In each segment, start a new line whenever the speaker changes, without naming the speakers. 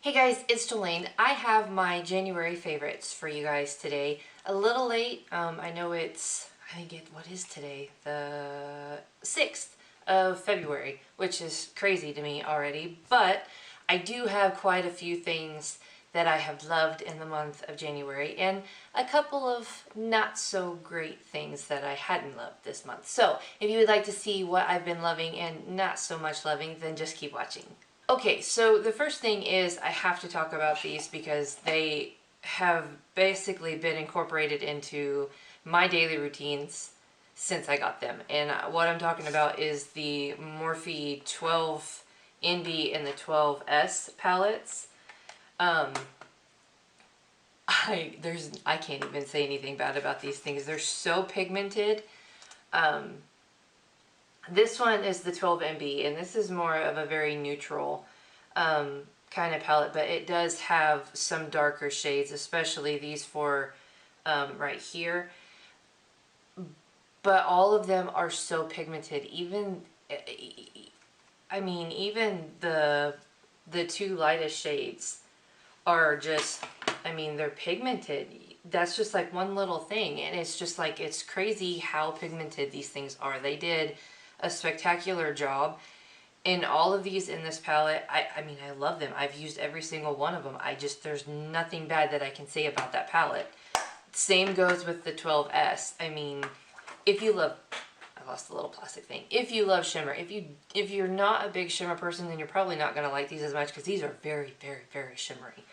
Hey guys, it's Jolene. I have my January favorites for you guys today. A little late. I know what is today? The 6th of February, which is crazy to me already, but I do have quite a few things that I have loved in the month of January and a couple of not so great things that I hadn't loved this month. So if you would like to see what I've been loving and not so much loving, then just keep watching. Okay, so the first thing is I have to talk about these because they have basically been incorporated into my daily routines since I got them. And what I'm talking about is the Morphe 12 Indie and the 12S palettes. I can't even say anything bad about these things. They're so pigmented. This one is the 12MB, and this is more of a very neutral kind of palette, but it does have some darker shades, especially these four right here. But all of them are so pigmented. Even the two lightest shades are just, they're pigmented. That's just like one little thing, and it's just like, it's crazy how pigmented these things are. They did a spectacular job in all of these in this palette. I love them. I've used every single one of them. There's nothing bad that I can say about that palette. Same goes with the 12S. If you love, I lost the little plastic thing. If you love shimmer, if you're not a big shimmer person, then you're probably not going to like these as much because these are very, very, very shimmery.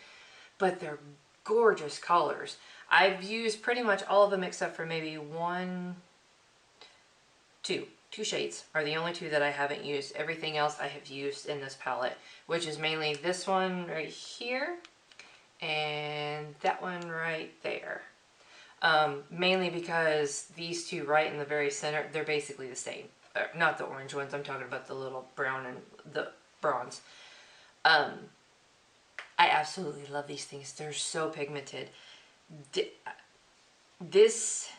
But they're gorgeous colors. I've used pretty much all of them except for maybe two shades are the only two that I haven't used. Everything else I have used in this palette, which is mainly this one right here and that one right there. Mainly because these two right in the very center, they're basically the same. Not the orange ones, I'm talking about the little brown and the bronze. I absolutely love these things. They're so pigmented. This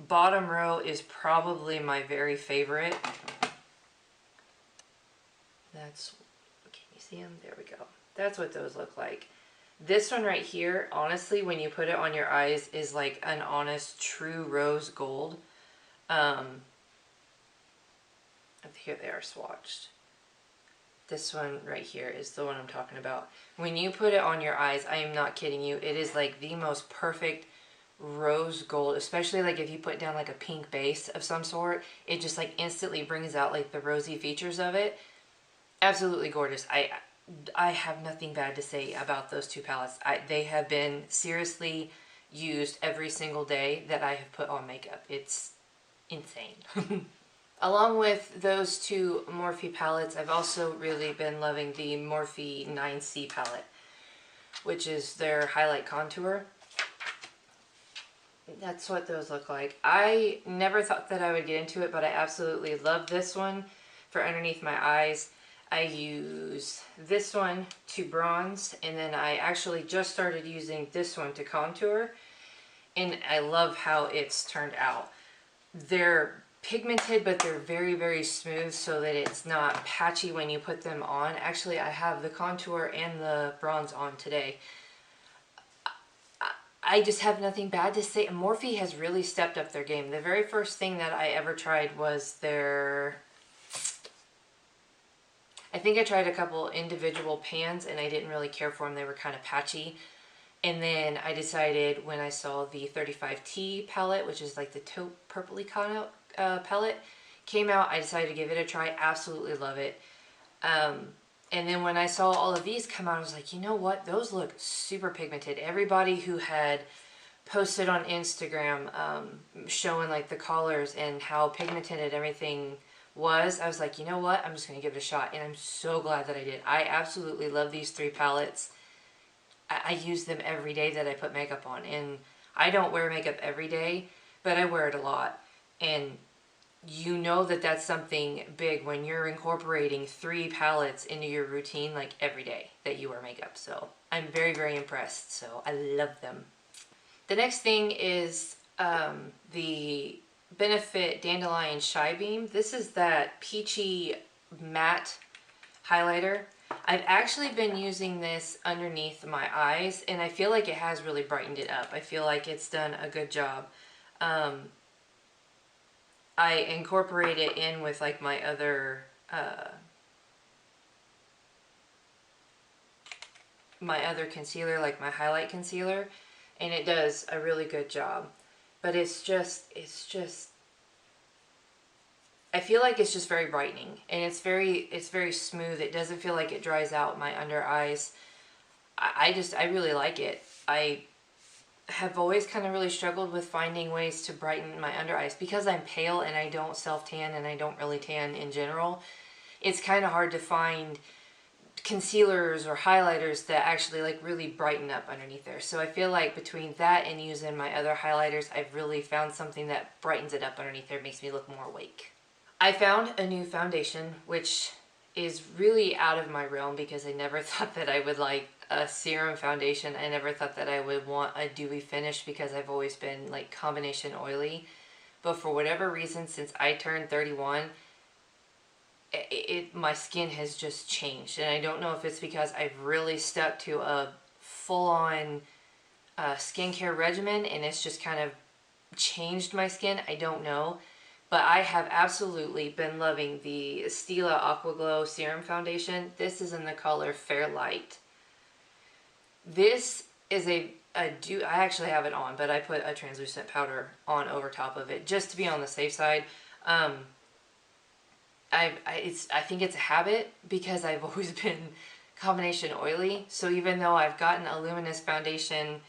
bottom row is probably my very favorite. Can you see them? There we go. That's what those look like. This one right here, honestly, when you put it on your eyes, is like an honest, true rose gold. Here they are swatched. This one right here is the one I'm talking about. When you put it on your eyes, I am not kidding you, it is like the most perfect rose gold, especially like if you put down like a pink base of some sort, it just like instantly brings out like the rosy features of it. Absolutely gorgeous. I have nothing bad to say about those two palettes. They have been seriously used every single day that I have put on makeup. It's insane. Along with those two Morphe palettes, I've also really been loving the Morphe 9C palette, which is their highlight contour. That's what those look like. I never thought that I would get into it, but I absolutely love this one for underneath my eyes. I use this one to bronze, and then I actually just started using this one to contour, and I love how it's turned out. They're pigmented, but they're very, very smooth so that it's not patchy when you put them on. Actually, I have the contour and the bronze on today. I just have nothing bad to say. Morphe has really stepped up their game. The very first thing that I ever tried was their... I think I tried a couple individual pans and I didn't really care for them. They were kind of patchy. And then I decided when I saw the 35T palette, which is like the taupe purpley palette, came out, I decided to give it a try. Absolutely love it. And then when I saw all of these come out, I was like, you know what? Those look super pigmented. Everybody who had posted on Instagram showing like the colors and how pigmented everything was, I was like, you know what? I'm just going to give it a shot. And I'm so glad that I did. I absolutely love these three palettes. I use them every day that I put makeup on. And I don't wear makeup every day, but I wear it a lot. And you know that that's something big when you're incorporating three palettes into your routine like every day that you wear makeup. So I'm very, very impressed. So I love them. The next thing is the Benefit Dandelion Shy Beam. This is that peachy matte highlighter. I've actually been using this underneath my eyes, and I feel like it has really brightened it up. I feel like it's done a good job. I incorporate it in with like my other concealer, like my highlight concealer, and it does a really good job. But it's just I feel like it's just very brightening, and it's very smooth. It doesn't feel like it dries out my under eyes. I really like it. I have always kind of really struggled with finding ways to brighten my under eyes because I'm pale and I don't self tan and I don't really tan in general. It's kind of hard to find concealers or highlighters that actually like really brighten up underneath there. So I feel like between that and using my other highlighters, I've really found something that brightens it up underneath there, makes me look more awake. I found a new foundation, which is really out of my realm because I never thought that I would like a serum foundation. I never thought that I would want a dewy finish because I've always been like combination oily. But for whatever reason, since I turned 31, my skin has just changed. And I don't know if it's because I've really stuck to a full-on skincare regimen and it's just kind of changed my skin. I don't know. But I have absolutely been loving the Stila Aqua Glow Serum Foundation. This is in the color Fair Light. This is I actually have it on, but I put a translucent powder on over top of it just to be on the safe side. I think it's a habit because I've always been combination oily. So even though I've gotten a luminous foundation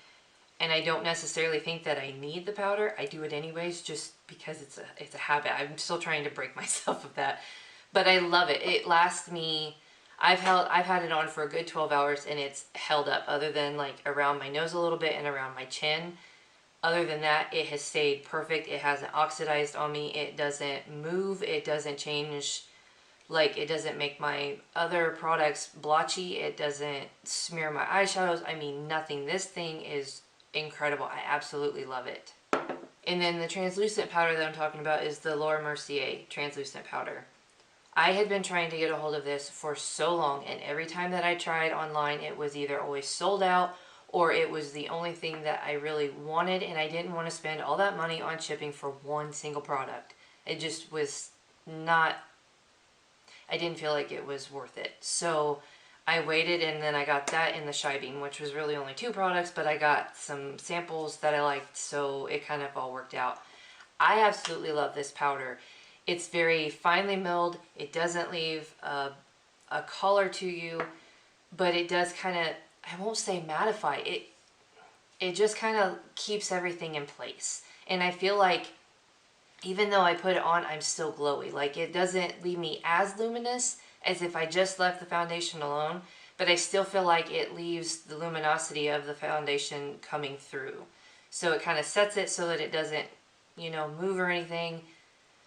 and I don't necessarily think that I need the powder, I do it anyways just because it's a habit. I'm still trying to break myself of that. But I love it. It lasts me, I've had it on for a good 12 hours and it's held up, other than like around my nose a little bit and around my chin. Other than that, it has stayed perfect. It hasn't oxidized on me. It doesn't move. It doesn't change. Like, it doesn't make my other products blotchy. It doesn't smear my eyeshadows. I mean, nothing. This thing is incredible. I absolutely love it. And then the translucent powder that I'm talking about is the Laura Mercier translucent powder. I had been trying to get a hold of this for so long, and every time that I tried online, it was either always sold out or it was the only thing that I really wanted, and I didn't want to spend all that money on shipping for one single product. It just was not, I didn't feel like it was worth it. So I waited, and then I got that in the Shy Beam, which was really only 2 products, but I got some samples that I liked, so it kind of all worked out. I absolutely love this powder. It's very finely milled. It doesn't leave a color to you, but it does kind of, I won't say mattify. It just kind of keeps everything in place. And I feel like even though I put it on, I'm still glowy. Like, it doesn't leave me as luminous as if I just left the foundation alone, but I still feel like it leaves the luminosity of the foundation coming through. So it kind of sets it so that it doesn't, move or anything,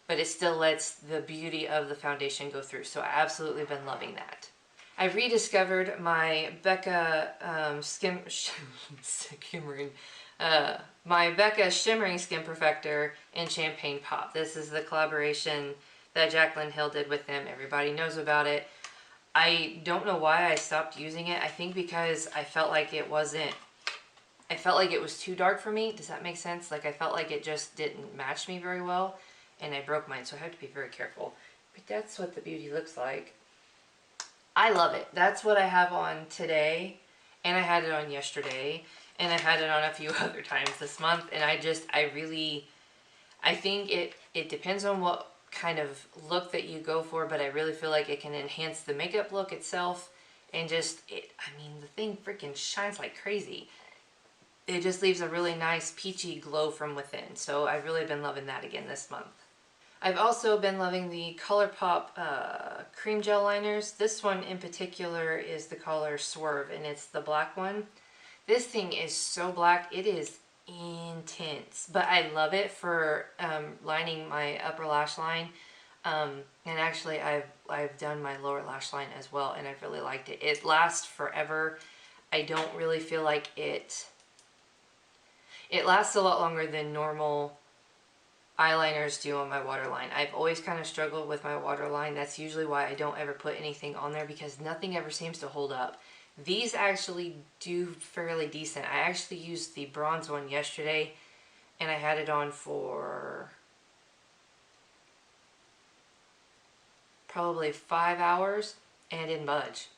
but it still lets the beauty of the foundation go through. So I've absolutely been loving that. I rediscovered my Becca Shimmering, my Becca Shimmering Skin Perfector in Champagne Pop. This is the collaboration that Jaclyn Hill did with them. Everybody knows about it. I don't know why I stopped using it. I think because I felt like it was too dark for me. Does that make sense? Like, I felt like it just didn't match me very well, and I broke mine, so I have to be very careful. But that's what the beauty looks like. I love it. That's what I have on today, and I had it on yesterday, and I've had it on a few other times this month, and I think it depends on what kind of look that you go for, but I really feel like it can enhance the makeup look itself, and the thing freaking shines like crazy. It just leaves a really nice peachy glow from within, so I've really been loving that again this month. I've also been loving the ColourPop cream gel liners. This one in particular is the color Swerve, and it's the black one. This thing is so black, it is intense, but I love it for lining my upper lash line. And actually I've done my lower lash line as well, and I've really liked it. It lasts forever. I don't really feel like it lasts a lot longer than normal eyeliners do on my waterline. I've always kind of struggled with my waterline. That's usually why I don't ever put anything on there, because nothing ever seems to hold up. These actually do fairly decent. I actually used the bronze one yesterday, and I had it on for probably 5 hours, and it didn't budge.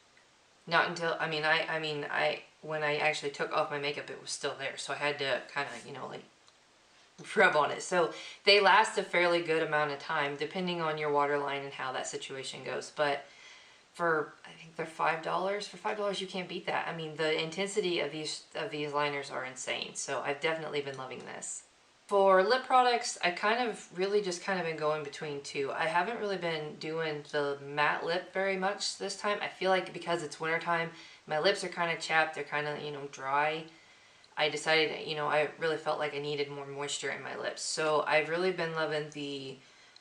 Not until, I when I actually took off my makeup, it was still there. So I had to kind of, like rub on it. So they last a fairly good amount of time, depending on your waterline and how that situation goes. But I think they're $5. For $5, you can't beat that. I mean, the intensity of these liners are insane. So I've definitely been loving this. For lip products, I really just been going between two. I haven't really been doing the matte lip very much this time. I feel like because it's wintertime, my lips are kind of chapped. They're kind of, dry. I decided, I really felt like I needed more moisture in my lips. So I've really been loving the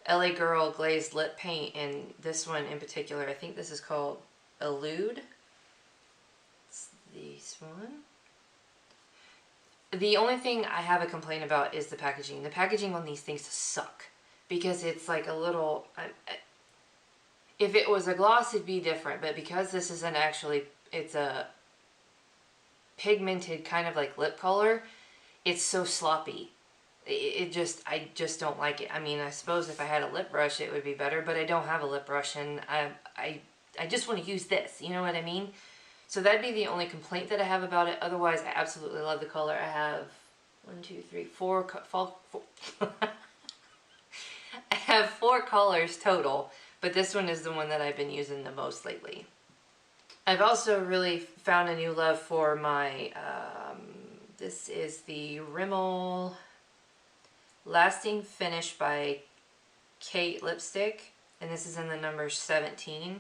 LA Girl Glazed Lip Paint, and this one in particular, I think this is called Elude. It's this one. The only thing I have a complaint about is the packaging. The packaging on these things suck, because it's like a little... if it was a gloss, it'd be different, but because this isn't actually... it's a pigmented kind of like lip color, it's so sloppy. I just don't like it. I mean, I suppose if I had a lip brush it would be better, but I don't have a lip brush, and I just want to use this, you know what I mean? So that'd be the only complaint that I have about it. Otherwise, I absolutely love the color. I have 4 I have 4 colors total, but this one is the one that I've been using the most lately. I've also really found a new love for my, this is the Rimmel Lasting Finish by Kate lipstick, and this is in the number 17.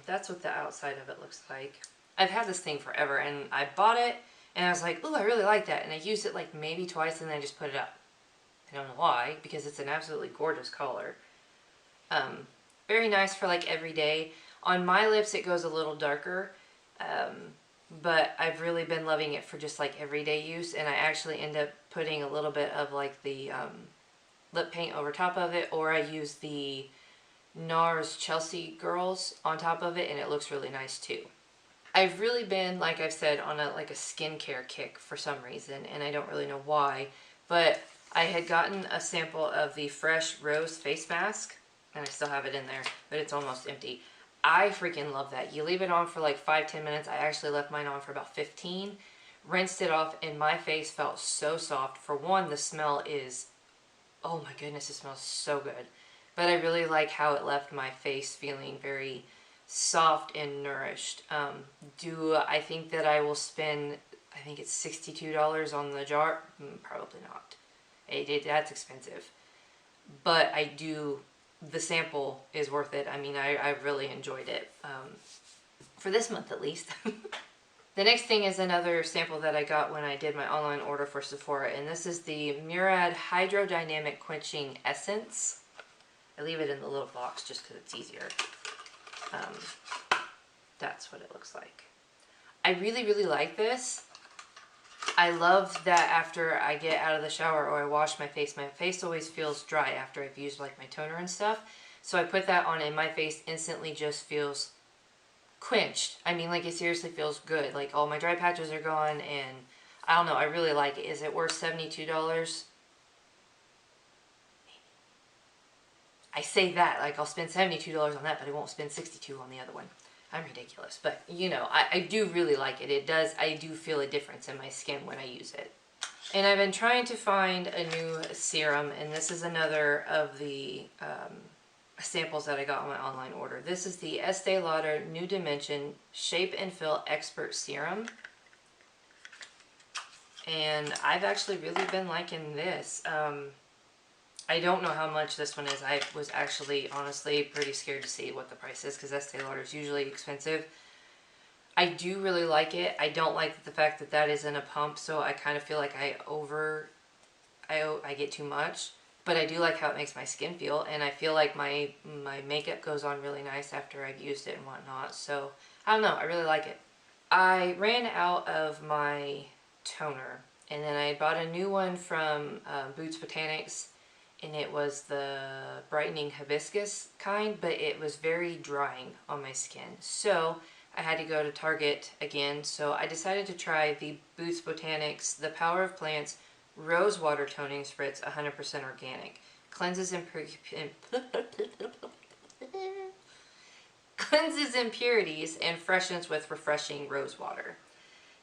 That's what the outside of it looks like. I've had this thing forever, and I bought it, and I was like, ooh, I really like that, and I used it like maybe twice, and then I just put it up. I don't know why, because it's an absolutely gorgeous color. Very nice for like every day. On my lips it goes a little darker, but I've really been loving it for just like everyday use, and I actually end up putting a little bit of like the lip paint over top of it, or I use the NARS Chelsea Girls on top of it, and it looks really nice too. I've really been, like I've said, on a skincare kick for some reason, and I don't really know why, but I had gotten a sample of the Fresh Rose face mask, and I still have it in there, but it's almost empty. I freaking love that. You leave it on for like 5-10 minutes. I actually left mine on for about 15. Rinsed it off, and my face felt so soft. For one, the smell is, oh my goodness, it smells so good. But I really like how it left my face feeling very soft and nourished. Do I think that I will spend, I think it's $62 on the jar? Probably not. That's expensive. But I do... the sample is worth it. I mean, I really enjoyed it, for this month at least. The next thing is another sample that I got when I did my online order for Sephora, and this is the Murad Hydrodynamic Quenching Essence. I leave it in the little box just because it's easier. That's what it looks like. I really, really like this. I love that after I get out of the shower or I wash my face always feels dry after I've used like my toner and stuff. So I put that on, and my face instantly just feels quenched. I mean, like, it seriously feels good. Like, all my dry patches are gone, and I don't know, I really like it. Is it worth $72? I say that, like, I'll spend $72 on that, but I won't spend $62 on the other one. I'm ridiculous, but you know, I do really like it. I do feel a difference in my skin when I use it. And I've been trying to find a new serum, and this is another of the samples that I got on my online order. This is the Estee Lauder New Dimension Shape and Fill Expert Serum. And I've actually really been liking this. I don't know how much this one is. I was actually, honestly, pretty scared to see what the price is, because Estee Lauder is usually expensive. I do really like it. I don't like the fact that that is in a pump, so I kind of feel like I get too much. But I do like how it makes my skin feel, and I feel like my makeup goes on really nice after I've used it and whatnot. So, I don't know. I really like it. I ran out of my toner, and then I bought a new one from Botanics. and it was the brightening hibiscus kind, but it was very drying on my skin. So I had to go to Target again, so I decided to try the Boots Botanics The Power of Plants Rosewater Toning Spritz 100% organic. Cleanses impurities and freshens with refreshing rose water.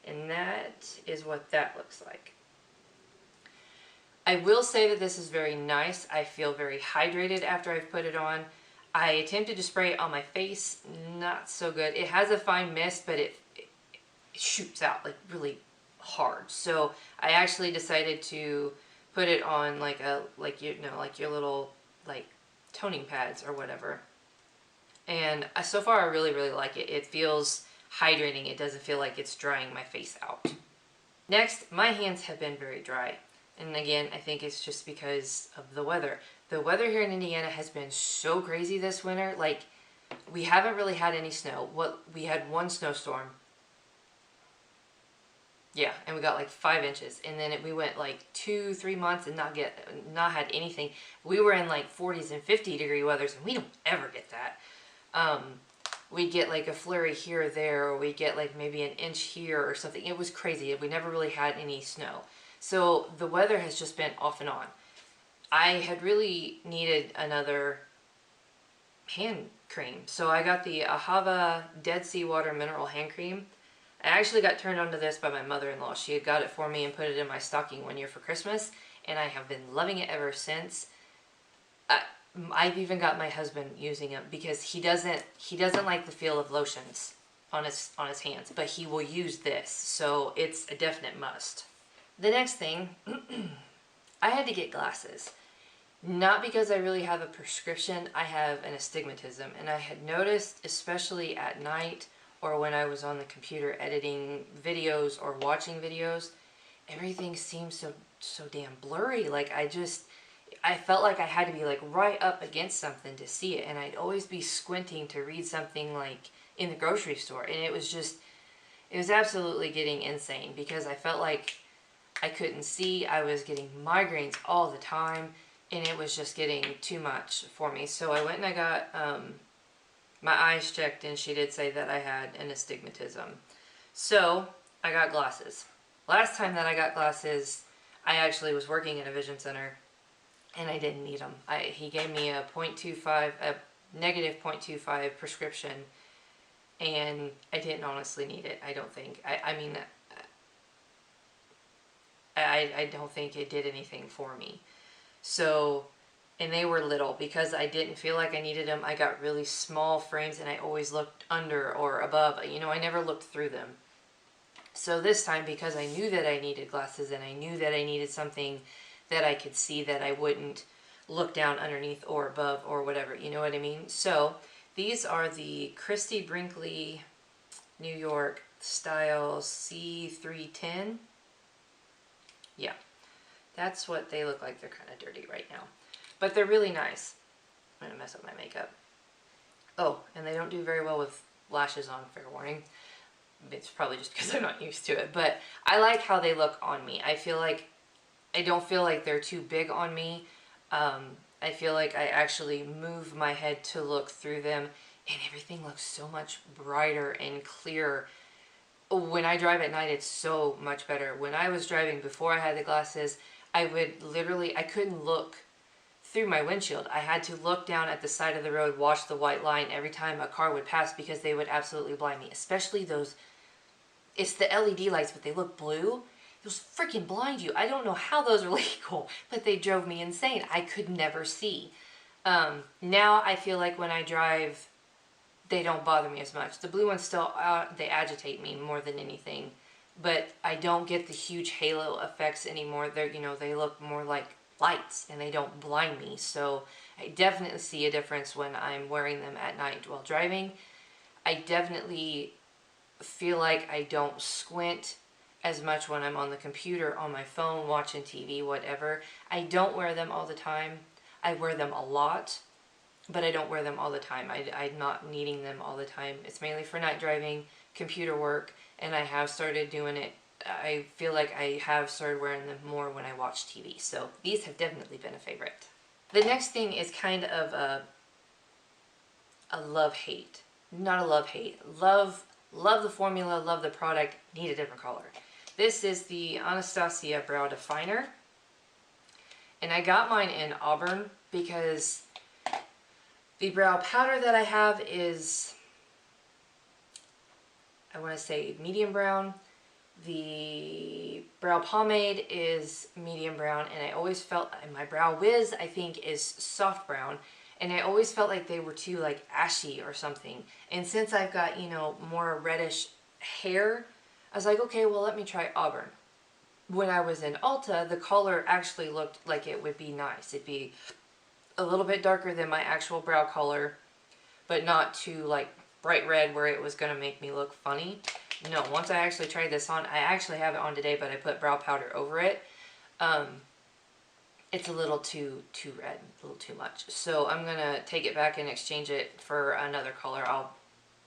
And that is what that looks like. I will say that this is very nice. I feel very hydrated after I've put it on. I attempted to spray it on my face. Not so good. It has a fine mist, but it shoots out like really hard. So I actually decided to put it on like your little like toning pads or whatever. And so far I really, really like it. It feels hydrating. It doesn't feel like it's drying my face out. Next, my hands have been very dry. And again, I think it's just because of the weather. The weather here in Indiana has been so crazy this winter. Like, we haven't really had any snow. We had one snowstorm. Yeah, and we got like 5 inches. And then we went like 2-3 months and not had anything. We were in like 40s and 50-degree weathers, and we don't ever get that. We get like a flurry here or there, or we get like maybe an inch here or something. It was crazy. We never really had any snow. So the weather has just been off and on. I had really needed another hand cream. So I got the Ahava Dead Sea Water Mineral Hand Cream. I actually got turned on to this by my mother-in-law. She had got it for me and put it in my stocking one year for Christmas, and I have been loving it ever since. I've even got my husband using it because he doesn't like the feel of lotions on his hands, but he will use this, so it's a definite must. The next thing, I had to get glasses. Not because I really have a prescription, I have an astigmatism, and I had noticed, especially at night or when I was on the computer editing videos or watching videos, everything seemed so damn blurry. Like I felt like I had to be like right up against something to see it, and I'd always be squinting to read something like in the grocery store, and it was absolutely getting insane because I felt like I couldn't see. I was getting migraines all the time, and it was just getting too much for me. So I went and I got my eyes checked, and she did say that I had an astigmatism. So I got glasses. Last time that I got glasses, I actually was working in a vision center, and I didn't need them. He gave me a negative 0.25 prescription, and I didn't honestly need it. I don't think. I don't think it did anything for me. So, and they were little because I didn't feel like I needed them. I got really small frames, and I always looked under or above. You know, I never looked through them. So this time, because I knew that I needed glasses and I knew that I needed something that I could see, that I wouldn't look down underneath or above or whatever, you know what I mean? So these are the Christie Brinkley New York style C310. Yeah, that's what they look like. They're kind of dirty right now, but they're really nice. I'm gonna mess up my makeup. Oh, and they don't do very well with lashes on, fair warning. It's probably just because I'm not used to it, but I like how they look on me. I don't feel like they're too big on me. I feel like I actually move my head to look through them, and everything looks so much brighter and clearer. When I drive at night, it's so much better. When I was driving before I had the glasses, I couldn't look through my windshield. I had to look down at the side of the road, watch the white line every time a car would pass, because they would absolutely blind me. Especially those, it's the LED lights, but they look blue. Those freaking blind you. I don't know how those are legal, but they drove me insane. I could never see. Now I feel like when I drive, they don't bother me as much. The blue ones still, they agitate me more than anything, but I don't get the huge halo effects anymore. They look more like lights, and they don't blind me. So I definitely see a difference when I'm wearing them at night while driving. I definitely feel like I don't squint as much when I'm on the computer, on my phone, watching TV, whatever. I don't wear them all the time. I wear them a lot, but I don't wear them all the time. I'm not needing them all the time. It's mainly for night driving, computer work, and I have started doing it. I feel like I have started wearing them more when I watch TV. So these have definitely been a favorite. The next thing is kind of a love-hate. Not a love-hate. Love the formula, love the product, need a different color. This is the Anastasia Brow Definer. And I got mine in Auburn because the brow powder that I have is, I want to say, medium brown. The brow pomade is medium brown, and I always felt, and my brow wiz I think is soft brown, and I always felt like they were too like ashy or something. And since I've got, you know, more reddish hair, I was like, okay, well, let me try Auburn. When I was in Ulta, the color actually looked like it would be nice. It'd be a little bit darker than my actual brow color, but not too like bright red where it was going to make me look funny. No, once I actually tried this on, I actually have it on today, but I put brow powder over it. It's a little too red, a little too much. So I'm going to take it back and exchange it for another color.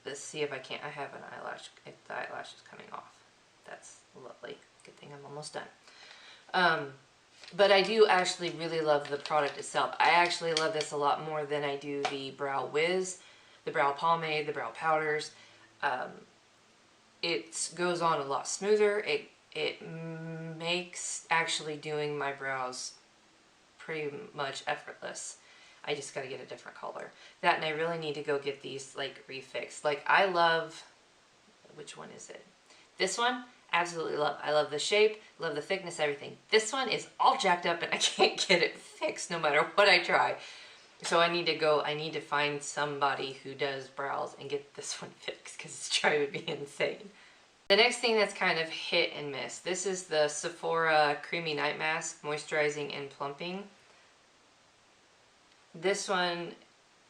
Let's see if I can't, I have an eyelash, if the eyelash is coming off. That's lovely. Good thing I'm almost done. But I do actually really love the product itself. I actually love this a lot more than I do the Brow Wiz, the brow pomade, the brow powders. It goes on a lot smoother. It makes actually doing my brows pretty much effortless. I just gotta get a different color. That, and I really need to go get these like refixed. Like, I love, which one is it? This one, absolutely love. I love the shape, love the thickness, everything. This one is all jacked up and I can't get it fixed no matter what I try. So I need to find somebody who does brows and get this one fixed because it's driving me insane. The next thing that's kind of hit and miss. This is the Sephora Creamy Night Mask, Moisturizing and Plumping. This one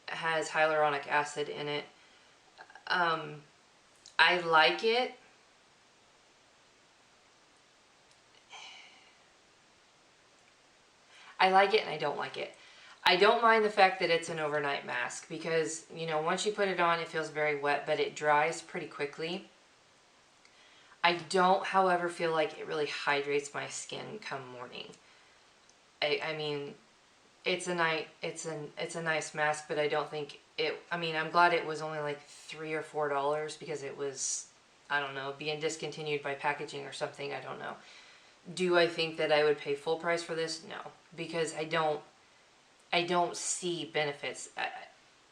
has hyaluronic acid in it. I like it. I like it and I don't like it. I don't mind the fact that it's an overnight mask because, you know, once you put it on, it feels very wet, but it dries pretty quickly. I don't, however, feel like it really hydrates my skin come morning. I mean, it's a nice mask, but I don't think it, I mean, I'm glad it was only like $3 or $4 because it was, I don't know, being discontinued by packaging or something, I don't know. Do I think that I would pay full price for this? No, because I don't see benefits.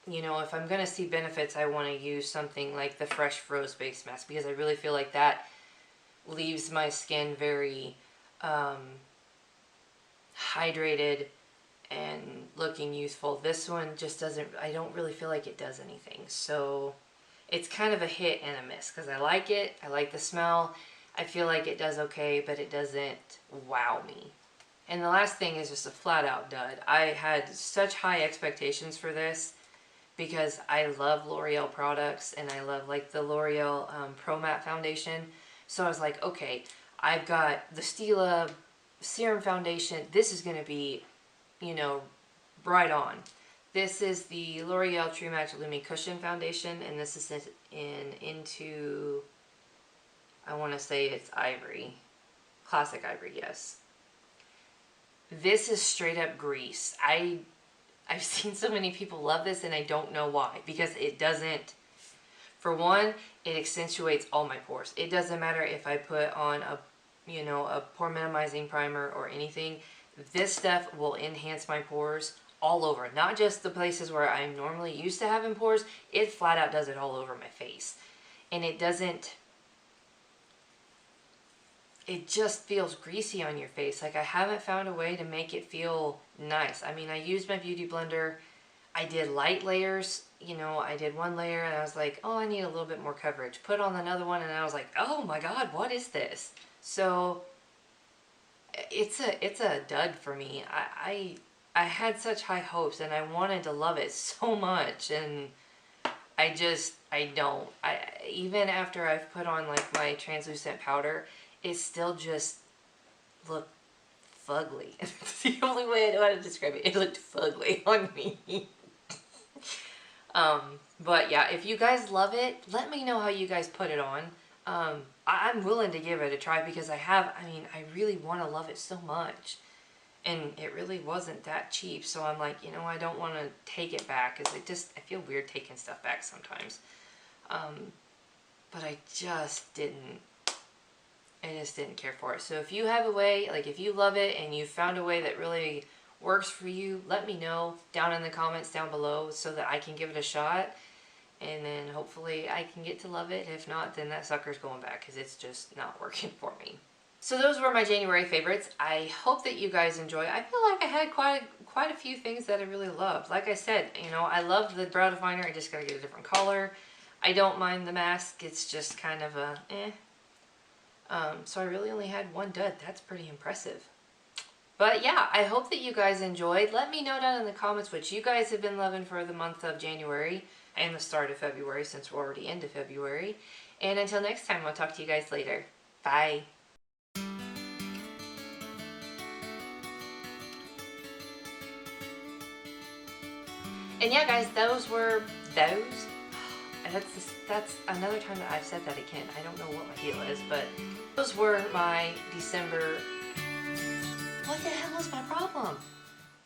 You know, if I'm going to see benefits, I want to use something like the Fresh Rose Base Mask because I really feel like that leaves my skin very hydrated and looking youthful. This one just doesn't, I don't really feel like it does anything. So it's kind of a hit and a miss because I like it. I like the smell. I feel like it does okay, but it doesn't wow me. And the last thing is just a flat out dud. I had such high expectations for this because I love L'Oreal products and I love like the L'Oreal Pro Matte Foundation. So I was like, okay, I've got the Stila Serum Foundation. This is going to be, you know, right on. This is the L'Oreal True Match Lumi Cushion Foundation, and this is into, I want to say it's ivory. Classic ivory, yes. This is straight up grease. I've seen so many people love this and I don't know why. Because it doesn't, for one, it accentuates all my pores. It doesn't matter if I put on a, you know, a pore minimizing primer or anything. This stuff will enhance my pores all over. Not just the places where I'm normally used to having pores. It flat out does it all over my face. And it doesn't, it just feels greasy on your face. Like, I haven't found a way to make it feel nice. I mean, I used my beauty blender. I did light layers. You know, I did one layer and I was like, oh, I need a little bit more coverage. Put on another one and I was like, oh my God, what is this? So it's a dud for me. I had such high hopes and I wanted to love it so much, and I don't. Even after I've put on like my translucent powder, it still just looked fugly. It's the only way I know how to describe it. It looked fugly on me. But yeah, if you guys love it, let me know how you guys put it on. I'm willing to give it a try because I really want to love it so much. and it really wasn't that cheap. So I'm like, you know, I don't want to take it back, because I feel weird taking stuff back sometimes. But I just didn't care for it. So if you have a way, like if you love it and you found a way that really works for you, let me know down in the comments down below so that I can give it a shot, and then hopefully I can get to love it. If not, then that sucker's going back, because it's just not working for me. So those were my January favorites. I hope that you guys enjoy. I feel like I had quite a few things that I really loved. Like I said, you know, I love the brow definer. I just gotta get a different color. I don't mind the mask. It's just kind of a eh. So I really only had one dud. That's pretty impressive. But yeah, I hope that you guys enjoyed. Let me know down in the comments what you guys have been loving for the month of January and the start of February, since we're already into February. And until next time, I'll talk to you guys later. Bye. And yeah, guys, those. That's another time that I've said that again. I don't know what my deal is, but those were my December. What the hell is my problem?